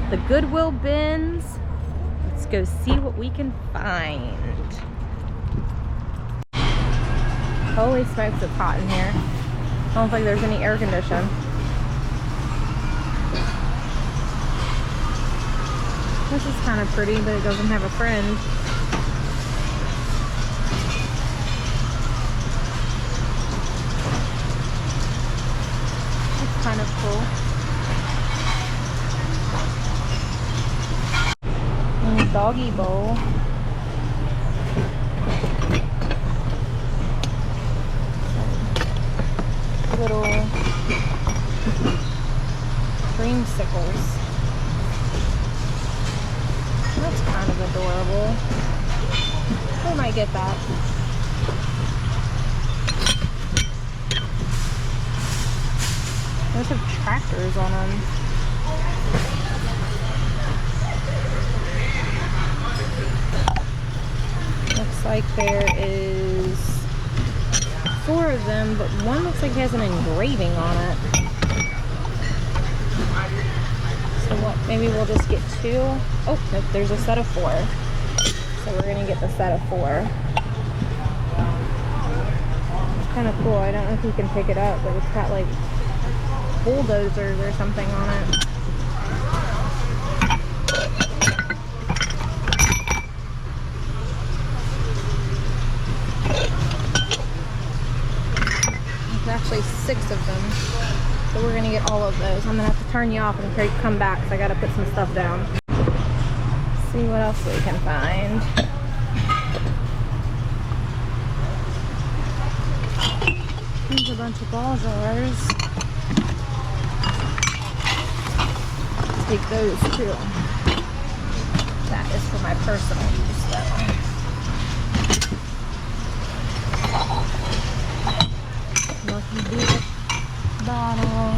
the Goodwill bins. Let's go see what we can find. Holy smokes, it's hot in here. I don't think there's any air conditioning. This is kind of pretty, but it doesn't have a friend. It's kind of cool. And a doggy bowl. Little dreamsicles. That's kind of adorable. We might get that. Those have tractors on them. Looks like there is 4 of them, but one looks like it has an engraving on it. So what, maybe we'll just get 2. Oh, nope, there's a set of 4. So we're gonna get the set of 4. It's kind of cool. I don't know if you can pick it up, but it's got like bulldozers or something on it. There's actually 6 of them. So we're gonna get all of those. I'm gonna have to turn you off and come back because I gotta put some stuff down. See what else we can find. There's a bunch of ball jars. Take those too. That is for my personal use though. Lucky Beer bottle.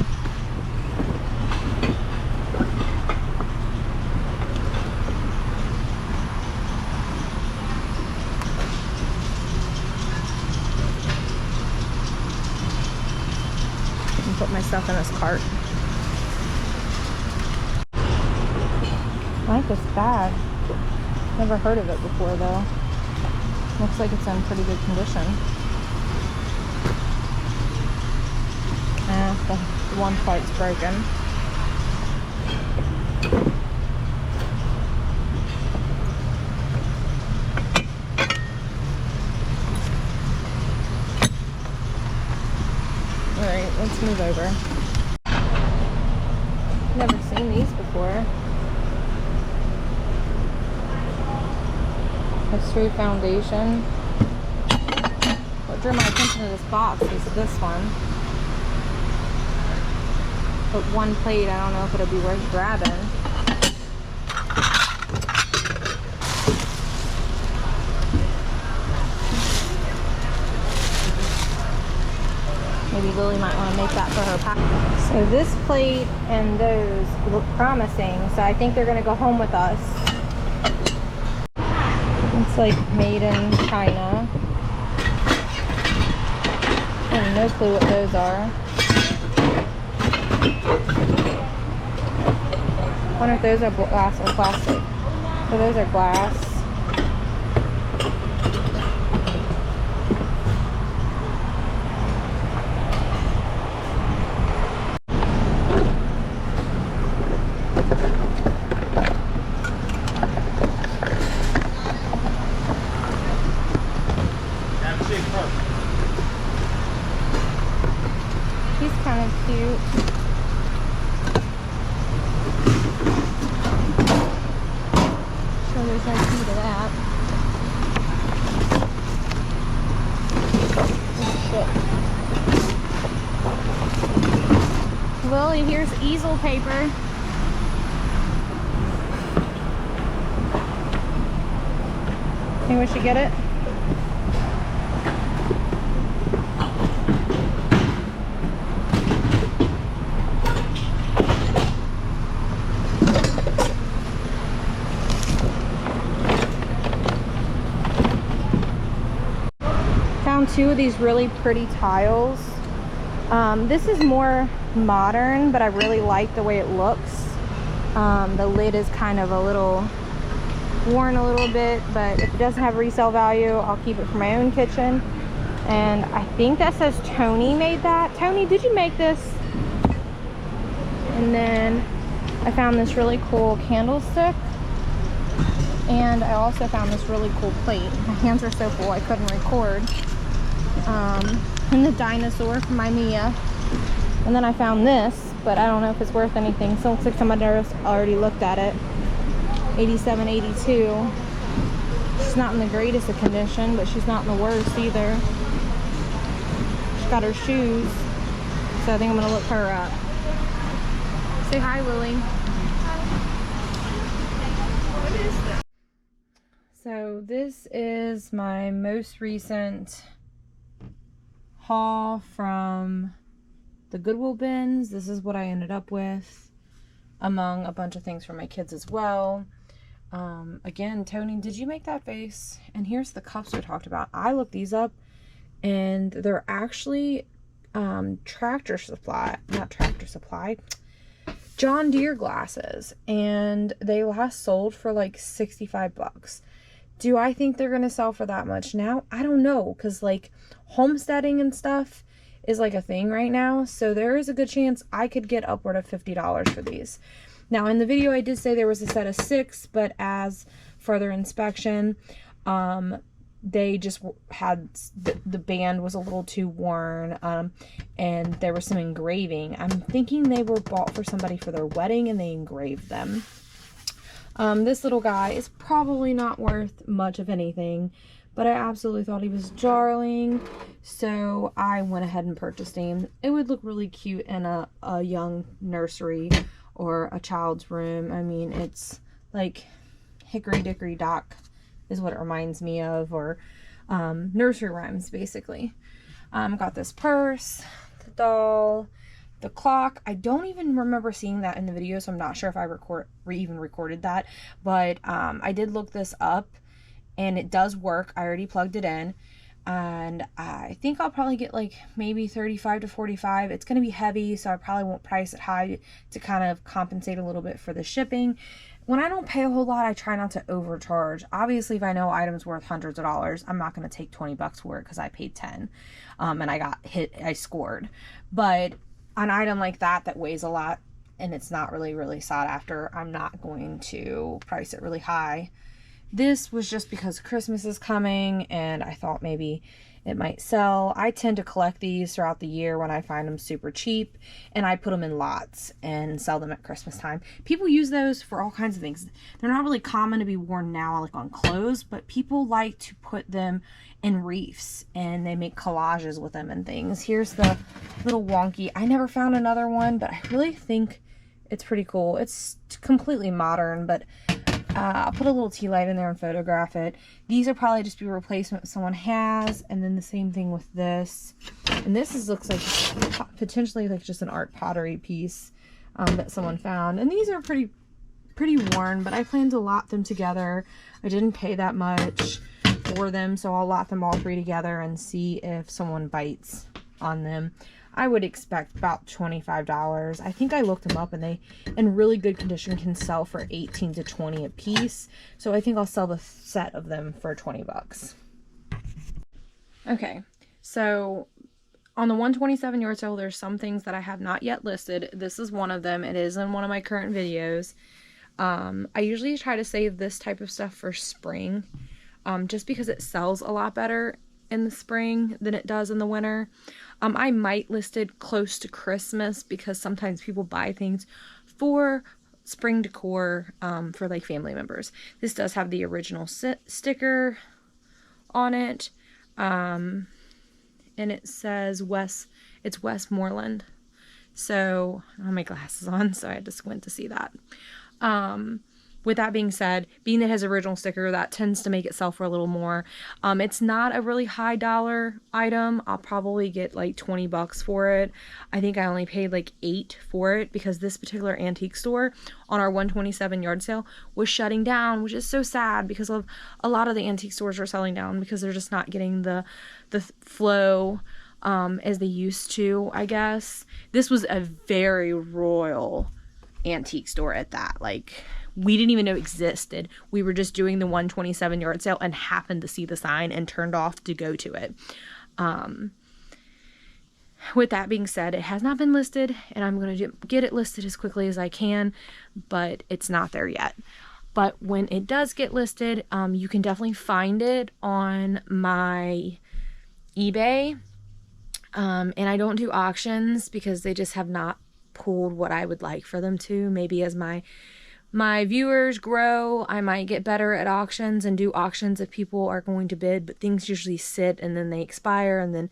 And put my stuff in this cart. I like this bag. Never heard of it before though. Looks like it's in pretty good condition. The one part's broken. Alright, let's move over. Never seen these before. History Foundation. What drew my attention to this box is this one. But one plate, I don't know if it'll be worth grabbing. Maybe Lily might want to make that for her pack. So this plate and those look promising, so I think they're going to go home with us. It's like made in China. I have no clue what those are. I wonder if those are glass or plastic. So those are glass. He's kind of cute. There's no key to that. Oh, shit. Well, here's easel paper. Think we should get it? Found 2 of these really pretty tiles. This is more modern, but I really like the way it looks. The lid is kind of a little worn a little bit, but if it doesn't have resale value, I'll keep it for my own kitchen. And I think that says Tony made that. Tony, did you make this? And then I found this really cool candlestick. And I also found this really cool plate. My hands are so full I couldn't record. And the dinosaur from my Mia. And then I found this, but I don't know if it's worth anything. So it looks like somebody else already looked at it. 87, 82. She's not in the greatest of condition, but she's not in the worst either. She's got her shoes, so I think I'm gonna look her up. Say hi, Lily. What is this? So this is my most recent haul from the Goodwill bins. This is what I ended up with, among a bunch of things for my kids as well. Again, Tony, did you make that vase? And here's the cups we talked about. I looked these up, and they're actually Tractor Supply, not Tractor Supply, John Deere glasses, and they last sold for like 65 bucks. Do I think they're gonna sell for that much now? I don't know, because like homesteading and stuff is like a thing right now, so there is a good chance I could get upward of $50 for these. Now in the video I did say there was a set of 6, but as further inspection, they just had the band was a little too worn, and there was some engraving. I'm thinking they were bought for somebody for their wedding and they engraved them. This little guy is probably not worth much of anything, but I absolutely thought he was darling, so I went ahead and purchased him. It would look really cute in a young nursery or a child's room. I mean, it's like Hickory Dickory Dock is what it reminds me of, or nursery rhymes basically. Got this purse, the doll, the clock. I don't even remember seeing that in the video, so I'm not sure if I even recorded that, but I did look this up and it does work. I already plugged it in, and I think I'll probably get like maybe 35 to 45. It's going to be heavy, so I probably won't price it high to kind of compensate a little bit for the shipping. When I don't pay a whole lot, I try not to overcharge. Obviously, if I know items worth hundreds of dollars, I'm not going to take 20 bucks for it because I paid 10, and I scored. But an item like that weighs a lot and it's not really sought after, I'm not going to price it really high. This was just because Christmas is coming and I thought maybe it might sell. I tend to collect these throughout the year when I find them super cheap, and I put them in lots and sell them at Christmas time. People use those for all kinds of things. They're not really common to be worn now, like on clothes, but people like to put them in wreaths and they make collages with them and things. Here's the little wonky. I never found another one, but I really think it's pretty cool. It's completely modern, but I'll put a little tea light in there and photograph it. These will probably just be a replacement someone has, and then the same thing with this. And this looks like potentially like just an art pottery piece that someone found. And these are pretty worn, but I plan to lot them together. I didn't pay that much for them, so I'll lot them all 3 together and see if someone bites on them. I would expect about $25. I think I looked them up and they, in really good condition, can sell for 18 to 20 a piece. So I think I'll sell the set of them for 20 bucks. Okay, so on the 127 yard sale, there's some things that I have not yet listed. This is one of them. It is in one of my current videos. I usually try to save this type of stuff for spring, just because it sells a lot better in the spring than it does in the winter. I might list it close to Christmas because sometimes people buy things for spring decor for like family members. This does have the original sticker on it, and it says it's Westmoreland. So I have my glasses on, so I had to squint to see that. With that being said, being it has original sticker, that tends to make it sell for a little more. It's not a really high dollar item. I'll probably get like 20 bucks for it. I think I only paid like 8 for it because this particular antique store on our 127 yard sale was shutting down, which is so sad because of a lot of the antique stores are selling down because they're just not getting the flow as they used to, I guess. This was a very royal antique store at that. Like, we didn't even know existed. We were just doing the 127 yard sale and happened to see the sign and turned off to go to it. With that being said, it has not been listed, and I'm going to get it listed as quickly as I can, but it's not there yet. But when it does get listed, you can definitely find it on my eBay. And I don't do auctions because they just have not pulled what I would like for them to. Maybe as my viewers grow, I might get better at auctions and do auctions if people are going to bid, but things usually sit and then they expire and then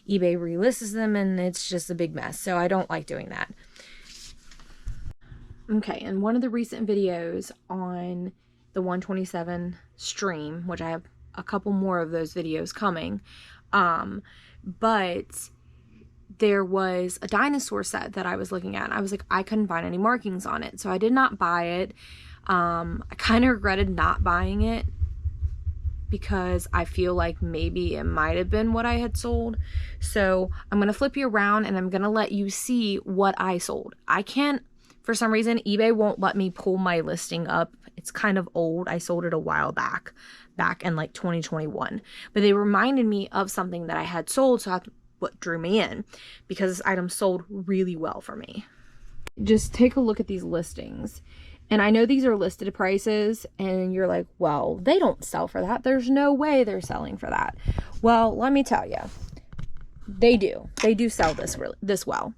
eBay relists them and it's just a big mess. So I don't like doing that. Okay, and one of the recent videos on the 127 stream, which I have a couple more of those videos coming, but there was a dinosaur set that I was looking at. And I was like, I couldn't find any markings on it, so I did not buy it. I kind of regretted not buying it because I feel like maybe it might have been what I had sold. So I'm going to flip you around and I'm going to let you see what I sold. I can't, for some reason, eBay won't let me pull my listing up. It's kind of old. I sold it a while back in like 2021. But they reminded me of something that I had sold, so that's what drew me in, because this item sold really well for me. Just take a look at these listings. And I know these are listed prices, and you're like, well, they don't sell for that. There's no way they're selling for that. Well, let me tell you, they do. They do sell this well.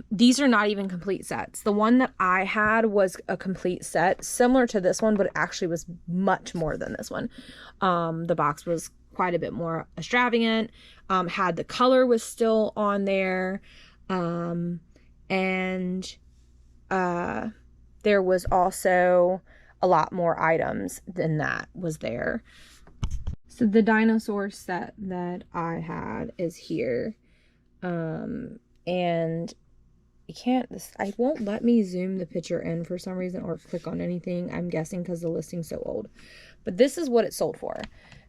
These are not even complete sets. The one that I had was a complete set, similar to this one, but it actually was much more than this one. The box was quite a bit more extravagant. Had the color was still on there. And there was also a lot more items than that was there. So the dinosaur set that I had is here. And I won't let me zoom the picture in for some reason or click on anything. I'm guessing because the listing's so old. But this is what it sold for.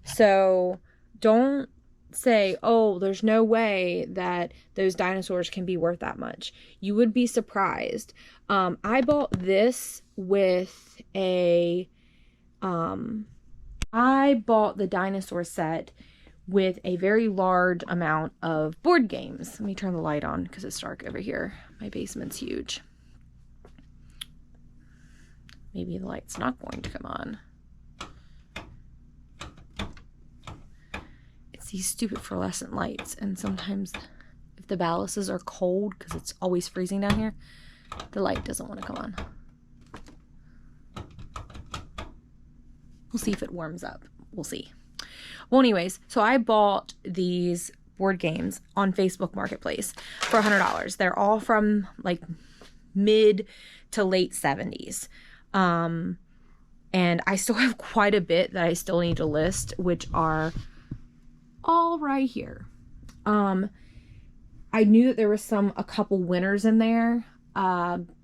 So don't say, oh, there's no way that those dinosaurs can be worth that much. You would be surprised. I bought this with I bought the dinosaur set with a very large amount of board games. Let me turn the light on because it's dark over here. My basement's huge. Maybe the light's not going to come on. It's these stupid fluorescent lights, and sometimes if the ballasts are cold, because it's always freezing down here, the light doesn't want to come on. We'll see if it warms up. We'll see. Well, anyways, so I bought these board games on Facebook Marketplace for $100. They're all from like mid to late 70s. And I still have quite a bit that I still need to list, which are all right here. I knew that there was a couple winners in there,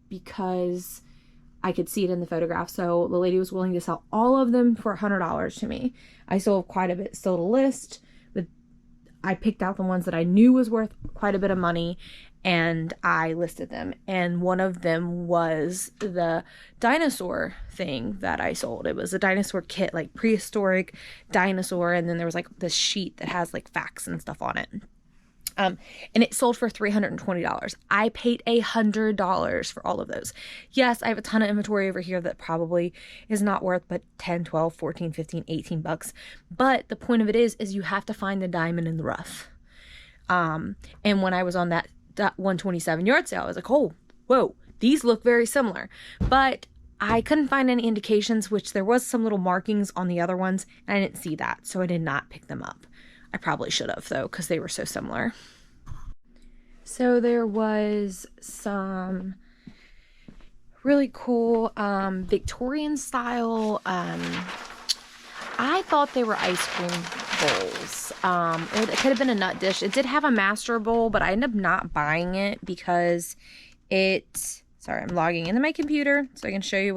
because I could see it in the photograph. So the lady was willing to sell all of them for $100 to me. I still have quite a bit still to list, but I picked out the ones that I knew was worth quite a bit of money, and I listed them. And one of them was the dinosaur thing that I sold. It was a dinosaur kit, like prehistoric dinosaur, and then there was like this sheet that has like facts and stuff on it. And it sold for $320. I paid $100 for all of those. Yes, I have a ton of inventory over here that probably is not worth but 10, 12, 14, 15, 18 bucks. But the point of it is you have to find the diamond in the rough. And when I was on that 127 yard sale, I was like, oh, whoa, these look very similar. But I couldn't find any indications, which there was some little markings on the other ones, and I didn't see that, so I did not pick them up. I probably should have, though, because they were so similar. So there was some really cool Victorian style. I thought they were ice cream bowls. It could have been a nut dish. It did have a master bowl, but I ended up not buying it because sorry, I'm logging into my computer so I can show you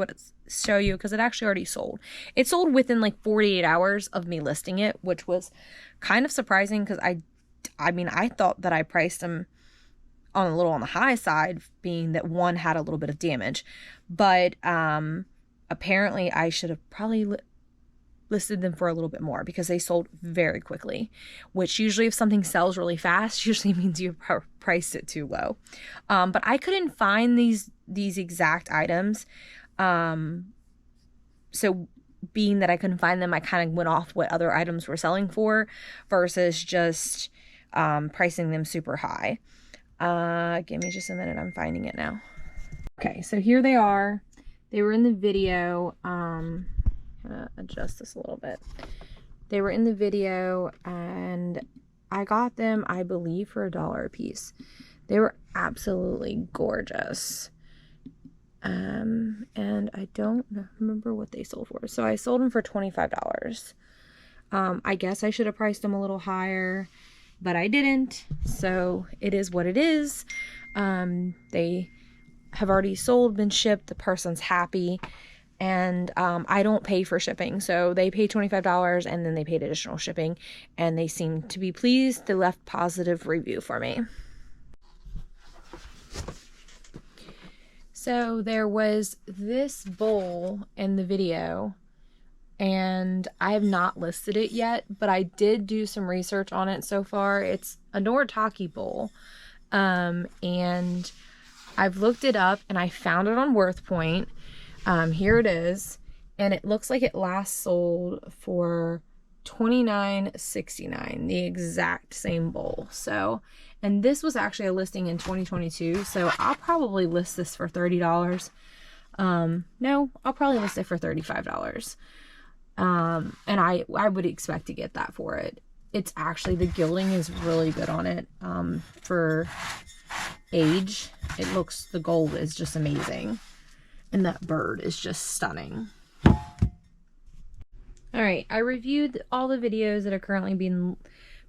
because it actually already sold. It sold within like 48 hours of me listing it, which was kind of surprising because I mean, I thought that I priced them on a little on the high side, being that one had a little bit of damage. But apparently I should have probably listed them for a little bit more because they sold very quickly, which usually if something sells really fast usually means you priced it too low. But I couldn't find these exact items. So being that I couldn't find them, I kind of went off what other items were selling for versus just pricing them super high. Give me just a minute. I'm finding it now. Okay, so here they are. They were in the video. I'm gonna adjust this a little bit. They were in the video and I got them, I believe, for $1 a piece. They were absolutely gorgeous. And I don't remember what they sold for. So I sold them for $25. I guess I should have priced them a little higher, but I didn't. So it is what it is. They have already sold, been shipped. The person's happy. And I don't pay for shipping. So they paid $25 and then they paid additional shipping. And they seemed to be pleased. They left positive review for me. So there was this bowl in the video, and I have not listed it yet, but I did do some research on it so far. It's a Noritake bowl, and I've looked it up, and I found it on WorthPoint. Here it is, and it looks like it last sold for $29.69, the exact same bowl. So, and this was actually a listing in 2022, so I'll probably list this for $30. No, I'll probably list it for $35. And I would expect to get that for it. It's actually, the gilding is really good on it. For age, it looks, the gold is just amazing. And that bird is just stunning. Alright, I reviewed all the videos that are currently being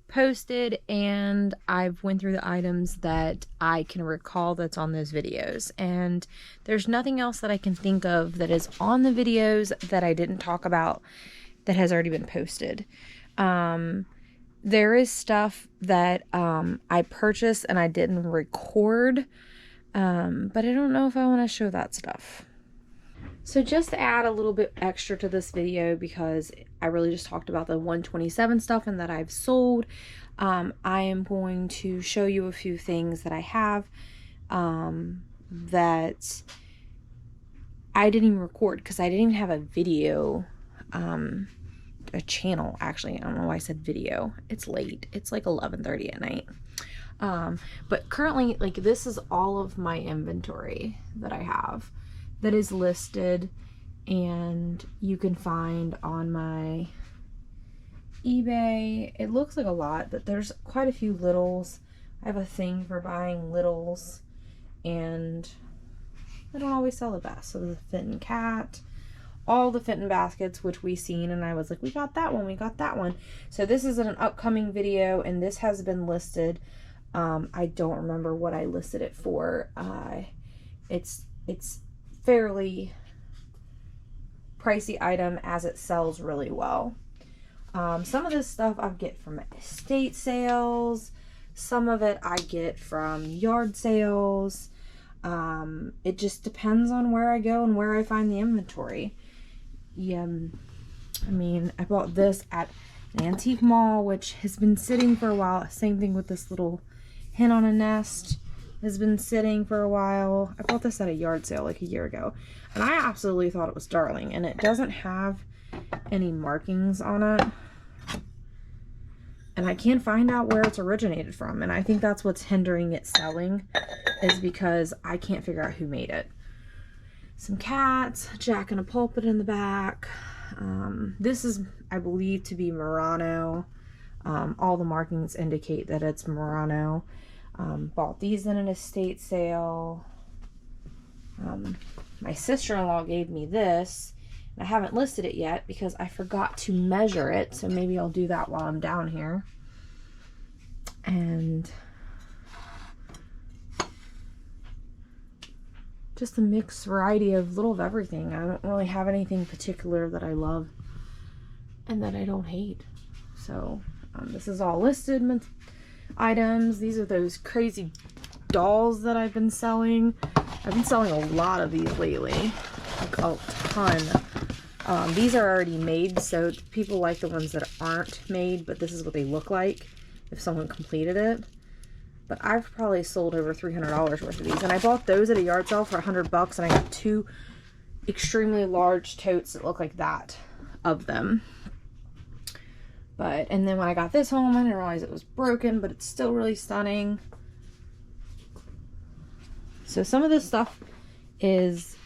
posted, and I've went through the items that I can recall that's on those videos. And there's nothing else that I can think of that is on the videos that I didn't talk about that has already been posted. There is stuff that I purchased and I didn't record, but I don't know if I want to show that stuff. So just to add a little bit extra to this video, because I really just talked about the 127 stuff and that I've sold, I am going to show you a few things that I have that I didn't even record because I didn't even have a video, a channel actually. I don't know why I said video. It's late. It's like 11:30 at night. But currently, like, this is all of my inventory that I have that is listed, and you can find on my eBay. It looks like a lot, but there's quite a few littles. I have a thing for buying littles, and I don't always sell the best. So there's a Fenton cat, all the Fenton baskets, which we seen, and I was like, we got that one, we got that one. So this is an upcoming video, and this has been listed. I don't remember what I listed it for. It's fairly pricey item, as it sells really well. Some of this stuff I get from estate sales. Some of it I get from yard sales. It just depends on where I go and where I find the inventory. Yeah, I mean, I bought this at an antique mall, which has been sitting for a while. Same thing with this little hen on a nest. Has been sitting for a while. I bought this at a yard sale like a year ago, and I absolutely thought it was darling, and it doesn't have any markings on it, and I can't find out where it's originated from, and I think that's what's hindering it selling, is because I can't figure out who made it. Some cats, Jack in a pulpit in the back. This is, I believe, to be Murano. All the markings indicate that it's Murano. Bought these in an estate sale. My sister-in-law gave me this. I haven't listed it yet because I forgot to measure it, so maybe I'll do that while I'm down here. And just a mixed variety of little of everything. I don't really have anything particular that I love and that I don't hate. So this is all listed items. These are those crazy dolls that I've been selling. I've been selling a lot of these lately, like a ton. These are already made, so people like the ones that aren't made, but this is what they look like if someone completed it. But I've probably sold over $300 worth of these, and I bought those at a yard sale for $100, and I got 2 extremely large totes that look like that of them. But, and then when I got this home, I didn't realize it was broken, but it's still really stunning. So some of this stuff is,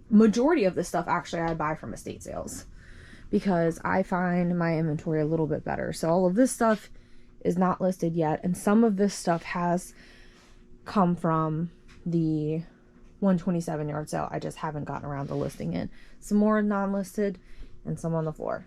majority of this stuff actually I buy from estate sales, because I find my inventory a little bit better. So all of this stuff is not listed yet, and some of this stuff has come from the 127 yard sale. I just haven't gotten around to listing it. Some more non-listed and some on the floor.